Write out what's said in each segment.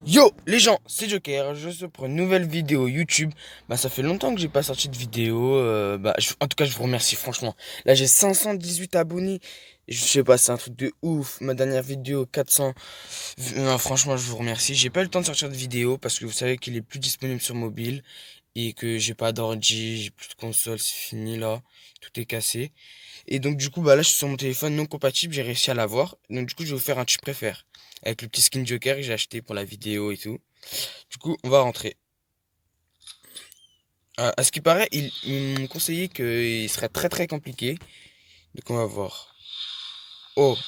Yo les gens, c'est Joker, je suis pour une nouvelle vidéo YouTube. Ça fait longtemps que j'ai pas sorti de vidéo. En tout cas, je vous remercie franchement. Là, j'ai 518 abonnés. Je sais pas, c'est un truc de ouf. Ma dernière vidéo, 400. Non, franchement, je vous remercie. J'ai pas eu le temps de sortir de vidéo parce que vous savez qu'il est plus disponible sur mobile et que j'ai pas d'ordi, j'ai plus de console, c'est fini là. Tout est cassé. Et donc du coup, là, je suis sur mon téléphone non compatible, j'ai réussi à l'avoir. Donc du coup, je vais vous faire un tu préfères avec le petit skin Joker que j'ai acheté pour la vidéo et tout. Du coup, on va rentrer. À ce qui paraît, ils m'ont conseillé qu'il serait très très compliqué. Donc on va voir. Oh,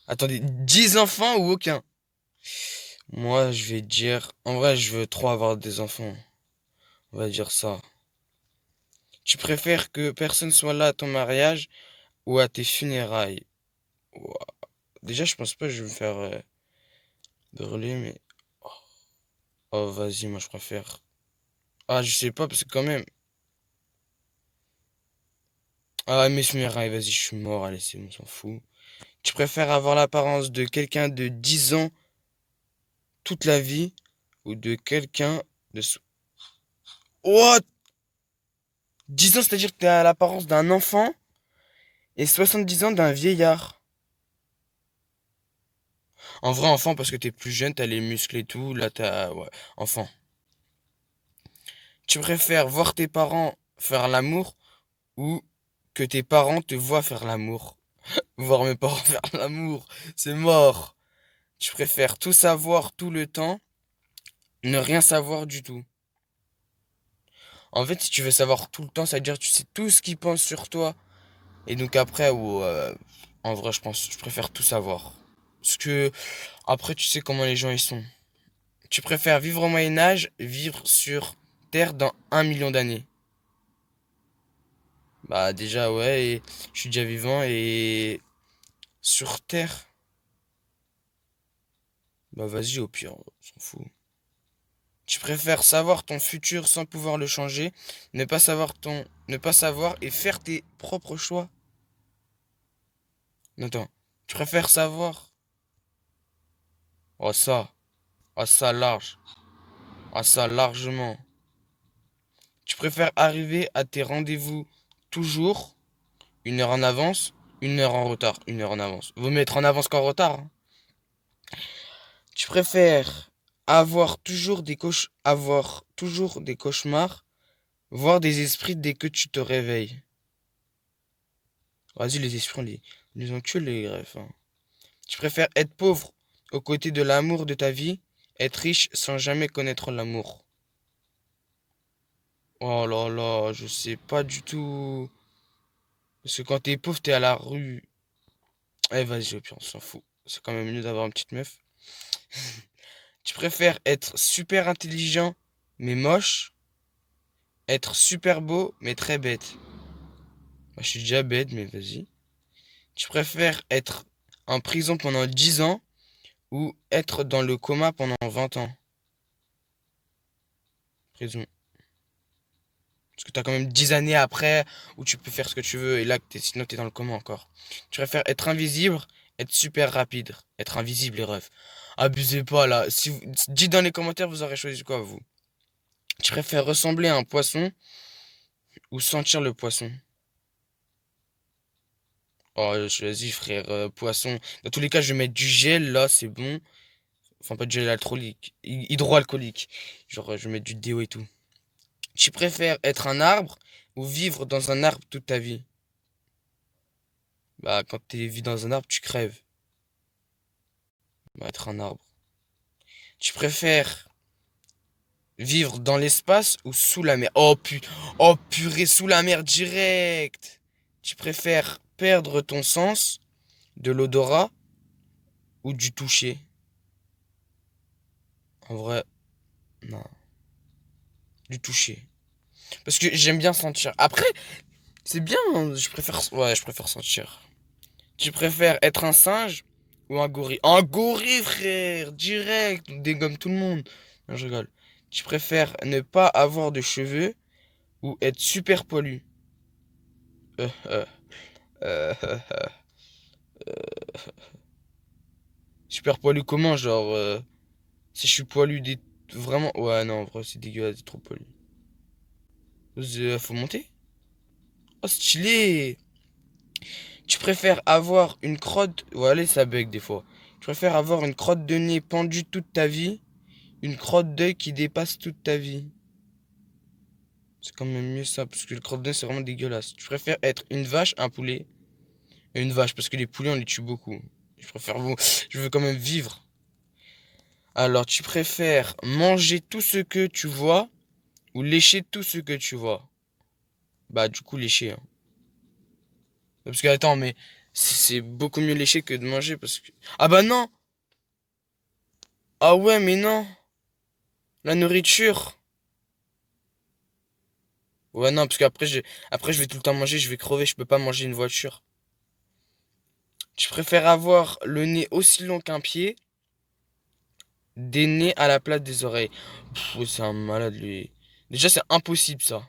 attendez, 10 enfants ou aucun? Moi, je vais dire... En vrai, je veux trop avoir des enfants. On va dire ça. Tu préfères que personne soit là à ton mariage ou à tes funérailles? Ouah. Déjà, je pense pas que je vais me faire brûler, mais... Oh, vas-y, moi je préfère. Ah, je sais pas, parce que quand même... Ah, mes funérailles, vas-y, je suis mort, allez, c'est bon, on s'en fout. Tu préfères avoir l'apparence de quelqu'un de 10 ans toute la vie ou de quelqu'un de... What? 10 ans, c'est-à-dire que t'as l'apparence d'un enfant et 70 ans d'un vieillard. En vrai, enfant, parce que t'es plus jeune, t'as les muscles et tout, là, t'as... Ouais, enfant. Tu préfères voir tes parents faire l'amour ou que tes parents te voient faire l'amour? Voir mes parents faire l'amour, c'est mort. Tu préfères tout savoir tout le temps, ne rien savoir du tout. En fait, si tu veux savoir tout le temps, ça veut dire que tu sais tout ce qu'ils pensent sur toi. Et donc après, en vrai, je pense, je préfère tout savoir. Parce que après, tu sais comment les gens ils sont. Tu préfères vivre au Moyen Âge, vivre sur Terre dans 1 million d'années. Bah déjà ouais, et je suis déjà vivant et sur Terre, bah vas-y au pire, on s'en fout. Tu préfères savoir ton futur sans pouvoir le changer, ne pas savoir et faire tes propres choix. Attends, tu préfères savoir? Oh ça, ah ça large, ah ça largement. Tu préfères arriver à tes rendez-vous toujours 1 heure en avance, 1 heure en retard, 1 heure en avance. Vaut mieux être en avance qu'en retard, hein. Tu préfères avoir toujours des cauchemars, voir des esprits dès que tu te réveilles. Vas-y les esprits, les enculés les greffes, hein. Tu préfères être pauvre aux côtés de l'amour de ta vie, être riche sans jamais connaître l'amour. Oh là là, je sais pas du tout. Parce que quand t'es pauvre, t'es à la rue. Eh, vas-y, au pire, on s'en fout. C'est quand même mieux d'avoir une petite meuf. Tu préfères être super intelligent, mais moche, être super beau, mais très bête. Moi, je suis déjà bête, mais vas-y. Tu préfères être en prison pendant 10 ans ou être dans le coma pendant 20 ans? Prison. Parce que t'as quand même 10 années après où tu peux faire ce que tu veux et là, sinon, t'es dans le coma encore. Tu préfères être invisible, être super rapide. Être invisible, les refs. Abusez pas, là. Si vous... Dites dans les commentaires, vous aurez choisi quoi, vous? Tu préfères ressembler à un poisson ou sentir le poisson? Oh, vas-y, frère, poisson. Dans tous les cas, je vais mettre du gel, là, c'est bon. Enfin, pas de gel alcoolique, hydroalcoolique. Genre, je vais mettre du déo et tout. Tu préfères être un arbre ou vivre dans un arbre toute ta vie? Bah, quand tu vis dans un arbre, tu crèves. Bah, être un arbre. Tu préfères vivre dans l'espace ou sous la mer? Oh, purée, sous la mer direct. Tu préfères perdre ton sens de l'odorat ou du toucher? En vrai, non, du toucher. Parce que j'aime bien sentir. Après, c'est bien, hein, je préfère sentir. Tu préfères être un singe ou un gorille? Un gorille, frère, direct, on dégomme tout le monde. Non, je rigole. Tu préfères ne pas avoir de cheveux ou être super poilu? Euh, euh, euh, euh, super poilu comment, genre, Si je suis poilu des... Vraiment... Ouais, non, en vrai, c'est dégueulasse, c'est trop poilu. Faut monter? Oh, stylé! Tu préfères avoir une crotte... Ouais, allez, ça bug des fois. Tu préfères avoir une crotte de nez pendue toute ta vie, une crotte d'œil qui dépasse toute ta vie. C'est quand même mieux ça, parce que le crotte d'œil, c'est vraiment dégueulasse. Tu préfères être une vache, un poulet, et une vache, parce que les poulets, on les tue beaucoup. Je préfère vous... Je veux quand même vivre. Alors, tu préfères manger tout ce que tu vois ou lécher tout ce que tu vois? Bah, du coup, lécher, hein. Parce que, attends, mais c'est beaucoup mieux lécher que de manger, parce que... Ah bah non! Ah ouais, mais non! La nourriture! Ouais, non, parce qu'après, après, je vais tout le temps manger, je vais crever, je peux pas manger une voiture. Tu préfères avoir le nez aussi long qu'un pied, des nez à la place des oreilles. Ouais, c'est un malade, lui. Déjà, c'est impossible, ça.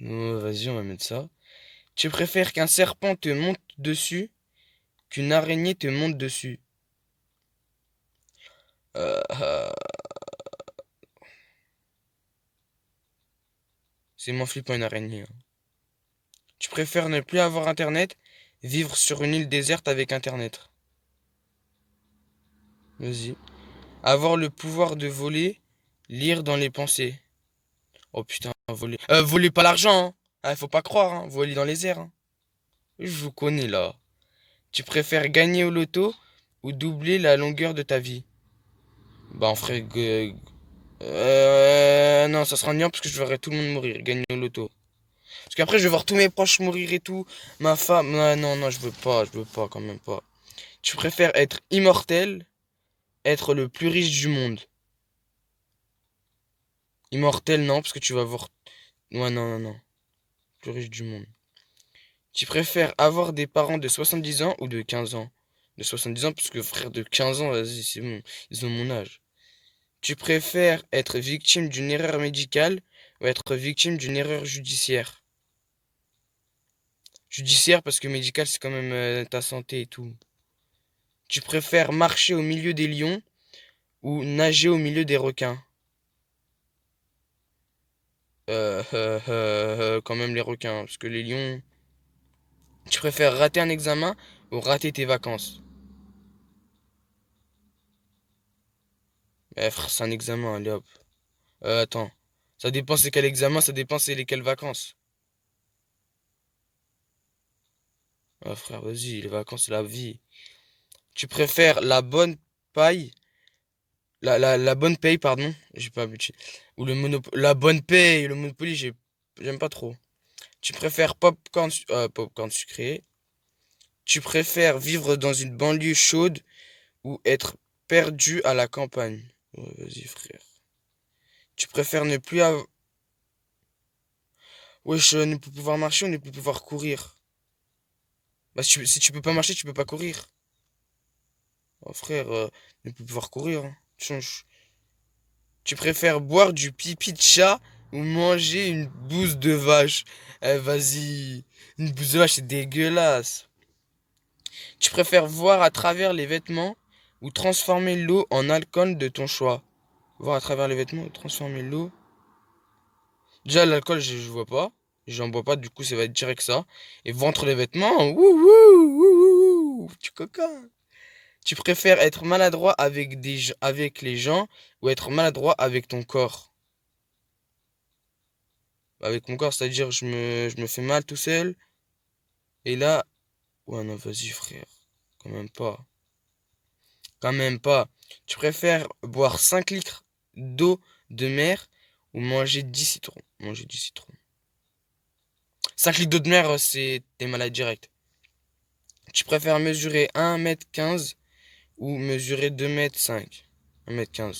Vas-y, on va mettre ça. Tu préfères qu'un serpent te monte dessus, qu'une araignée te monte dessus? Euh, euh, c'est moins flippant une araignée, hein. Tu préfères ne plus avoir internet, vivre sur une île déserte avec internet? Vas-y. Avoir le pouvoir de voler, lire dans les pensées. Oh putain, voler. Voler pas l'argent, hein. Ah, faut pas croire, hein. Voler dans les airs, hein. Je vous connais là. Tu préfères gagner au loto ou doubler la longueur de ta vie? Bah, en vrai, non, ça sera ennuyant parce que je verrai tout le monde mourir, gagner au loto. Parce qu'après, je vais voir tous mes proches mourir et tout. Ma femme, non, non, non, je veux pas, quand même pas. Tu préfères être immortel, être le plus riche du monde? Immortel, non, parce que tu vas voir. Ouais, non, non, non. Plus riche du monde. Tu préfères avoir des parents de 70 ans ou de 15 ans? De 70 ans, parce que frère de 15 ans, vas-y, c'est bon. Ils ont mon âge. Tu préfères être victime d'une erreur médicale ou être victime d'une erreur judiciaire? Judiciaire parce que médical, c'est quand même ta santé et tout. Tu préfères marcher au milieu des lions ou nager au milieu des requins? Quand même les requins, parce que les lions... Tu préfères rater un examen ou rater tes vacances? Frère, c'est un examen, allez hop. Attends. Ça dépend c'est quel examen, ça dépend c'est lesquelles vacances. Ah frère, vas-y, les vacances, c'est la vie. Tu préfères la bonne paille, la bonne paye, pardon, j'ai pas habitué. Ou le Monopoly, la bonne paye, le Monopoly, j'aime pas trop. Tu préfères popcorn sucré. Tu préfères vivre dans une banlieue chaude ou être perdu à la campagne? Ouais, vas-y, frère. Tu préfères ne plus avoir... Wesh, ne plus pouvoir marcher ou ne plus pouvoir courir? Bah, si tu peux pas marcher, tu peux pas courir. Oh, frère, ne plus pouvoir courir, hein. Change. Tu préfères boire du pipi de chat ou manger une bouse de vache? Vas-y. Une bouse de vache, c'est dégueulasse. Tu préfères voir à travers les vêtements ou transformer l'eau en alcool de ton choix? Voir à travers les vêtements ou transformer l'eau. Déjà, l'alcool, je vois pas. J'en bois pas, du coup, ça va être direct ça. Et voir entre les vêtements, wouhou, tu coquin. Tu préfères être maladroit avec avec les gens ou être maladroit avec ton corps? Avec mon corps, c'est-à-dire je me fais mal tout seul. Et là, ouais, non, vas-y, frère. Quand même pas. Quand même pas. Tu préfères boire 5 litres d'eau de mer ou manger 10 citrons? Manger 10 citrons. 5 litres d'eau de mer, c'est t'es malade direct. Tu préfères mesurer 1,15 m ou mesurer 2,5 m? 1,15 m.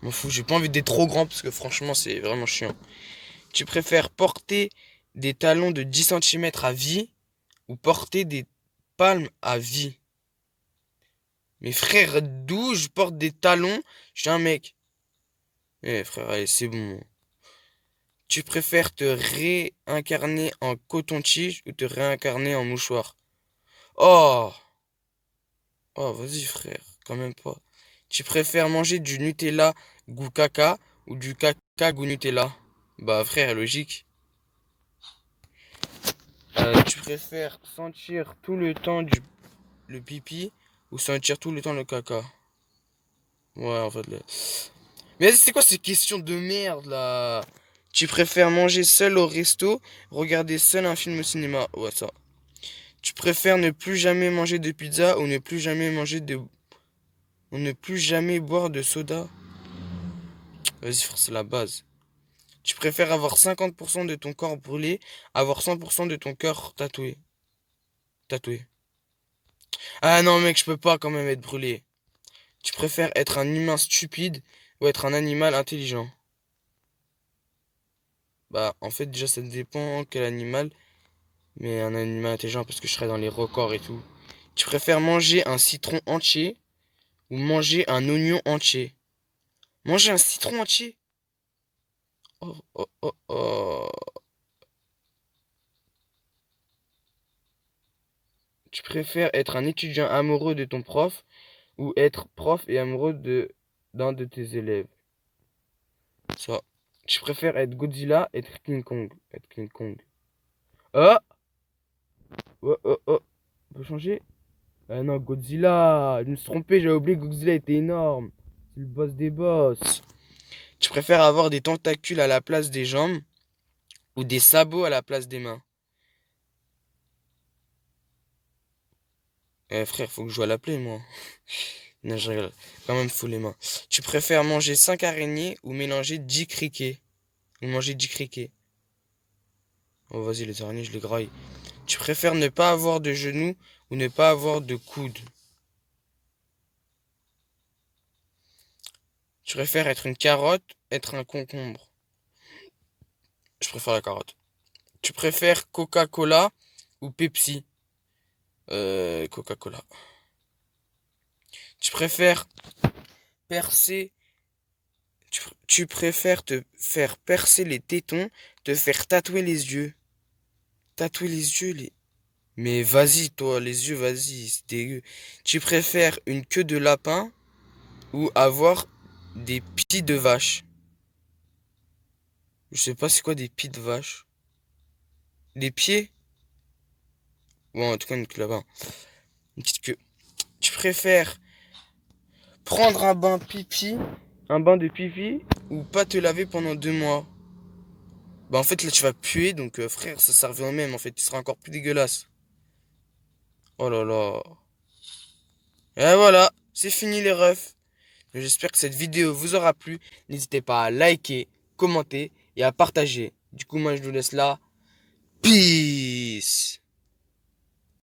M'en fous, j'ai pas envie d'être trop grand parce que franchement, c'est vraiment chiant. Tu préfères porter des talons de 10 centimètres à vie ou porter des palmes à vie? Mais frère, d'où je porte des talons? Je suis un mec. Eh frère, allez, c'est bon. Tu préfères te réincarner en coton-tige ou te réincarner en mouchoir? Oh! Oh, vas-y frère, quand même pas. Tu préfères manger du Nutella goût caca ou du caca goût Nutella? Bah frère, logique. Tu préfères sentir tout le temps le pipi ou sentir tout le temps le caca? Ouais, en fait. Mais c'est quoi ces questions de merde là? Tu préfères manger seul au resto, regarder seul un film au cinéma? Ouais, ça. Tu préfères ne plus jamais manger de pizza ou ne plus jamais ou ne plus jamais boire de soda? Vas-y, frère, c'est la base. Tu préfères avoir 50% de ton corps brûlé, avoir 100% de ton cœur tatoué. Tatoué. Ah non, mec, je peux pas quand même être brûlé. Tu préfères être un humain stupide ou être un animal intelligent? Bah, en fait, déjà, ça dépend quel animal. Mais un animal intelligent parce que je serais dans les records et tout. Tu préfères manger un citron entier ou manger un oignon entier? Manger un citron entier? Oh, oh, oh, oh. Tu préfères être un étudiant amoureux de ton prof ou être prof et amoureux de d'un de tes élèves? Ça. Tu préfères être Godzilla, être King Kong. Être King Kong. Oh! Oh, oh, oh. On peut changer? Ah non, Godzilla! Je me suis trompé, j'avais oublié que Godzilla était énorme. C'est le boss des boss. Tu préfères avoir des tentacules à la place des jambes ou des sabots à la place des mains? Eh frère, faut que je joue à la play, moi. Non, je rigole. Quand même, faut les mains. Tu préfères manger 5 araignées ou mélanger 10 criquets? Ou manger 10 criquets? Oh, vas-y, les araignées, je les graille. Tu préfères ne pas avoir de genoux ou ne pas avoir de coudes? Tu préfères être une carotte, être un concombre? Je préfère la carotte. Tu préfères Coca-Cola ou Pepsi? Coca-Cola. Tu préfères percer tu préfères te faire percer les tétons, te faire tatouer les yeux. Tatouer les yeux, les... Mais vas-y, toi, les yeux, vas-y, c'est dégueu. Tu préfères une queue de lapin ou avoir des pieds de vache? Je sais pas c'est quoi des pieds de vache. Des pieds? Bon, en tout cas, une queue de lapin. Une petite queue. Tu préfères prendre un bain de pipi, ou pas te laver pendant 2 mois? Bah en fait là tu vas puer donc frère ça revient au même en fait tu seras encore plus dégueulasse. Oh là là. Et voilà, c'est fini les refs. J'espère que cette vidéo vous aura plu. N'hésitez pas à liker, commenter et à partager. Du coup moi je vous laisse là. Peace.